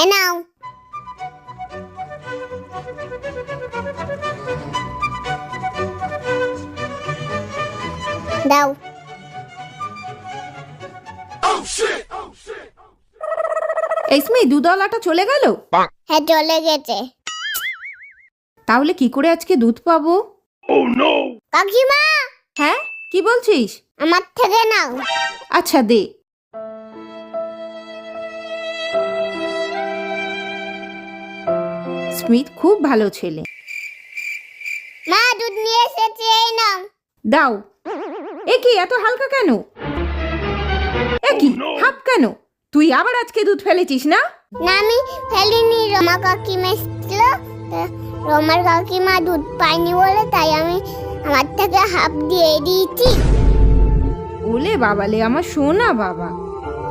এ নাও। দাও। এই স্মিথ, দুধওয়ালাটা চলে গেল? হ্যাঁ, চলে গেছে। তাহলে কি করে আজকে দুধ পাবো? কাকিমা, হ্যাঁ, কি বলছিস? আমার থেকে নাও। আচ্ছা দে। স্মিথ খুব ভালো ছেলে। মা, দুধ নিয়ে এসেছি, এই নাও। দাও। এ কি এত হালকা কেন? এ কি হাফ কেন? তুই আবার আজকে দুধ ফেলেছিস না? না, আমি ফেলিনি। রমা কাকিমা এসেছিল, রমার কাকিমা দুধ পায়নি বলে তাই আমি আমার থেকে হাফ দিয়ে দিয়েছি। ওলে বাবালে, আমার সোনা বাবা।